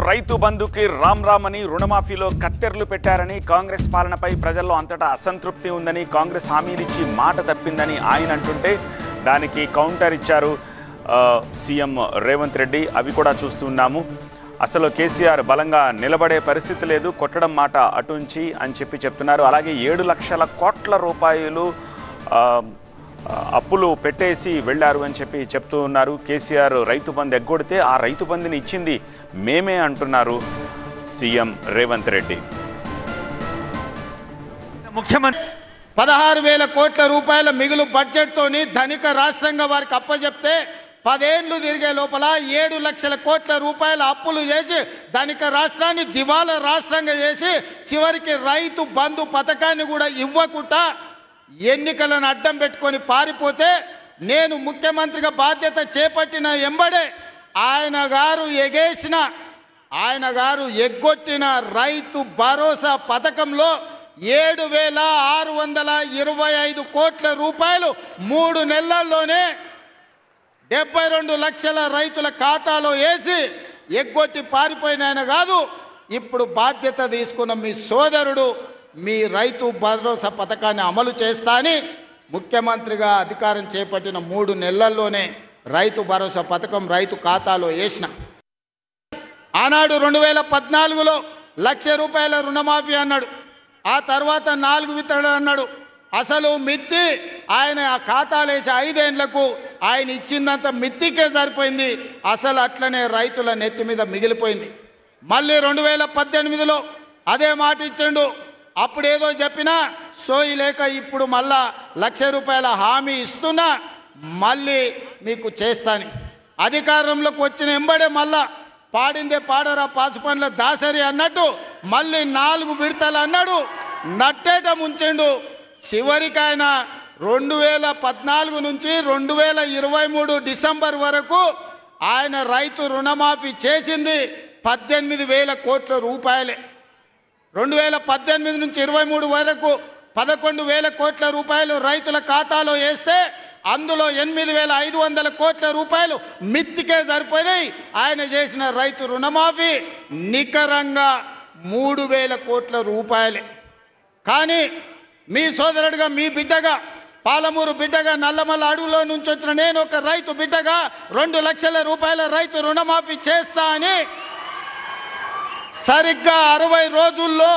రైతు బంధుకి రామ్ రామ్ అని రుణమాఫీలో కత్తెర్లు పెట్టారని కాంగ్రెస్ పాలనపై ప్రజల్లో అంతటా అసంతృప్తి ఉందని కాంగ్రెస్ హామీలిచ్చి మాట తప్పిందని ఆయన అంటుంటే దానికి కౌంటర్ ఇచ్చారు సీఎం రేవంత్ రెడ్డి. అవి కూడా చూస్తున్నాము. అసలు కేసీఆర్ బలంగా నిలబడే పరిస్థితి లేదు, కొట్టడం మాట అటుంచి అని చెప్తున్నారు. అలాగే 7 లక్షల కోట్ల రూపాయలు అప్పులు పెట్టేసి వెళ్ళారు అని చెప్తూ ఉన్నారు. కేసీఆర్ రైతు బంధు ఎగ్గొడితే ఆ రైతు బంధుని ఇచ్చింది మేమే అంటున్నారు సీఎం రేవంత్ రెడ్డి. ముఖ్యమంత్రి 16,000 కోట్ల రూపాయల మిగులు బడ్జెట్తోని ధనిక రాష్ట్రంగా వారికి అప్పచెప్తే 10 ఏళ్ళు తిరిగే లోపల 7 లక్షల కోట్ల రూపాయల అప్పులు చేసి ధనిక రాష్ట్రాన్ని దివాలా రాష్ట్రంగా చేసి చివరికి రైతు బంధు పథకాన్ని కూడా ఇవ్వకుండా ఎన్నికలను అడ్డం పెట్టుకొని పారిపోతే నేను ముఖ్యమంత్రిగా బాధ్యత చేపట్టిన ఎంబడే ఆయన గారు ఎగ్గొట్టిన రైతు భరోసా పథకంలో 7,625 కోట్ల రూపాయలు 3 నెలల్లోనే 72 లక్షల రైతుల ఖాతాలో వేసి ఎగ్గొట్టి పారిపోయిన ఆయన కాదు. ఇప్పుడు బాధ్యత తీసుకున్న మీ సోదరుడు మీ రైతు భరోసా పథకాన్ని అమలు చేస్తా అని ముఖ్యమంత్రిగా అధికారం చేపట్టిన 3 నెలల్లోనే రైతు భరోసా పథకం రైతు ఖాతాలో వేసిన. ఆనాడు 2014లో 1,00,000 రూపాయల రుణమాఫీ అన్నాడు. ఆ తర్వాత 4 విత్తనాలు అన్నాడు. అసలు మిత్తి ఆయన ఆ ఖాతాలు వేసి 5 ఏళ్లకు ఆయన ఇచ్చిందంత మిత్తికే సరిపోయింది. అసలు అట్లనే రైతుల నెత్తి మీద మిగిలిపోయింది. మళ్ళీ 2018లో అదే మాట ఇచ్చిండు. అప్పుడేదో చెప్పినా సోయి లేక ఇప్పుడు మళ్ళా 1,00,000 రూపాయల హామీ ఇస్తున్నా మళ్ళీ మీకు చేస్తాను. అధికారంలోకి వచ్చిన ఎంబడే మళ్ళా పాడిందే పాడరా పాసుపండ్ల దాసరి అన్నట్టు మళ్ళీ 4 విడతలు అన్నాడు. నట్టేట ముంచెండు. చివరికి ఆయన 2014 నుంచి 2023 డిసెంబర్ వరకు ఆయన రైతు రుణమాఫీ చేసింది 18,000 కోట్ల రూపాయలే. 2018 నుంచి 23 వరకు 11,000 కోట్ల రూపాయలు రైతుల ఖాతాలో వేస్తే అందులో 8,500 కోట్ల రూపాయలు మిత్తికే సరిపోయినాయి. ఆయన చేసిన రైతు రుణమాఫీ నికరంగా 3,000 కోట్ల రూపాయలే. కానీ మీ సోదరుడిగా మీ బిడ్డగా పాలమూరు బిడ్డగా నల్లమల్ల అడవులో నుంచి వచ్చిన నేను ఒక రైతు బిడ్డగా 2 లక్షల రూపాయల రైతు రుణమాఫీ చేస్తా అని సరిగ్గా 60 రోజుల్లో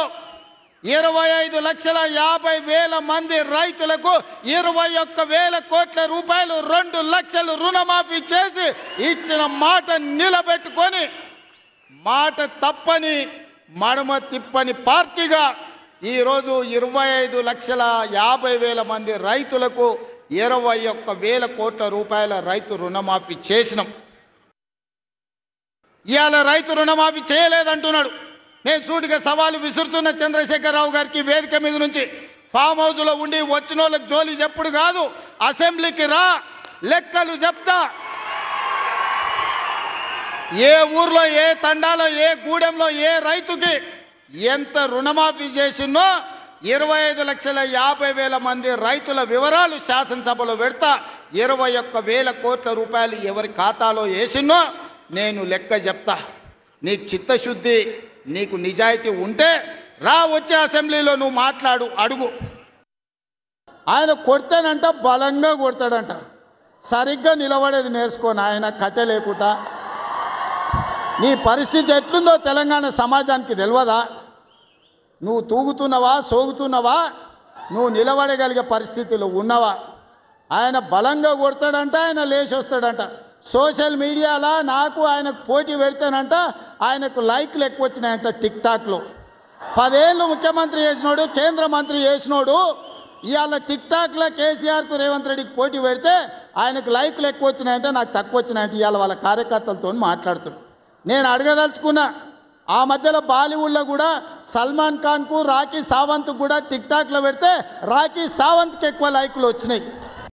25,50,000 మంది రైతులకు 21,000 కోట్ల రూపాయలు 2 లక్షలు రుణమాఫీ చేసి ఇచ్చిన మాట నిలబెట్టుకొని మాట తప్పని మడమ తిప్పని పార్టీగా ఈరోజు 25,50,000 మంది రైతులకు 21,000 కోట్ల రూపాయల రైతు రుణమాఫీ చేసినాం. ఇవాళ రైతు రుణమాఫీ చేయలేదంటున్నాడు. నేను సూటిగా సవాలు విసురుతున్న చంద్రశేఖరరావు గారికి వేదిక మీద నుంచి, ఫామ్ హౌస్లో ఉండి వచ్చిన వాళ్ళకి జోలి చెప్పుడు కాదు, అసెంబ్లీకి రా, లెక్కలు చెప్తా. ఏ ఊర్లో ఏ తండాలో ఏ గూడెంలో ఏ రైతుకి ఎంత రుణమాఫీ చేసినో 25,50,000 మంది రైతుల వివరాలు శాసనసభలో పెడతా. 21,000 కోట్ల రూపాయలు ఎవరి ఖాతాలో వేసినో నేను లెక్క చెప్తా. నీకు చిత్తశుద్ధి నీకు నిజాయితీ ఉంటే రా, వచ్చే అసెంబ్లీలో నువ్వు మాట్లాడు, అడుగు. ఆయన కొడతానంట, బలంగా కొడతాడంట. సరిగ్గా నిలబడేది నేర్చుకోని ఆయన కట్టె లేకుండా. నీ పరిస్థితి ఎట్లుందో తెలంగాణ సమాజానికి తెలియదా? నువ్వు తూగుతున్నావా, సోగుతున్నావా, నువ్వు నిలబడగలిగే పరిస్థితిలో ఉన్నవా? ఆయన బలంగా కొడతాడంట, ఆయన లేచి వస్తాడంట. సోషల్ మీడియాలో నాకు ఆయనకు పోటీ పెడతానంట, ఆయనకు లైక్లు ఎక్కువ వచ్చినాయంట టిక్టాక్లో. 10 ఏళ్ళు ముఖ్యమంత్రి చేసినోడు, కేంద్ర మంత్రి చేసినోడు ఇవాళ టిక్టాక్లో కేసీఆర్కు రేవంత్ రెడ్డికి పోటీ పెడితే ఆయనకు లైక్లు ఎక్కువ వచ్చినాయంటే నాకు తక్కువ వచ్చినాయంటే ఇవాళ వాళ్ళ కార్యకర్తలతో మాట్లాడుతున్నాను. నేను అడగదలుచుకున్నా, ఆ మధ్యలో బాలీవుడ్లో కూడా సల్మాన్ ఖాన్కు రాఖీ సావంత్కు కూడా టిక్టాక్లో పెడితే రాఖీ సావంత్కి ఎక్కువ లైక్లు వచ్చినాయి.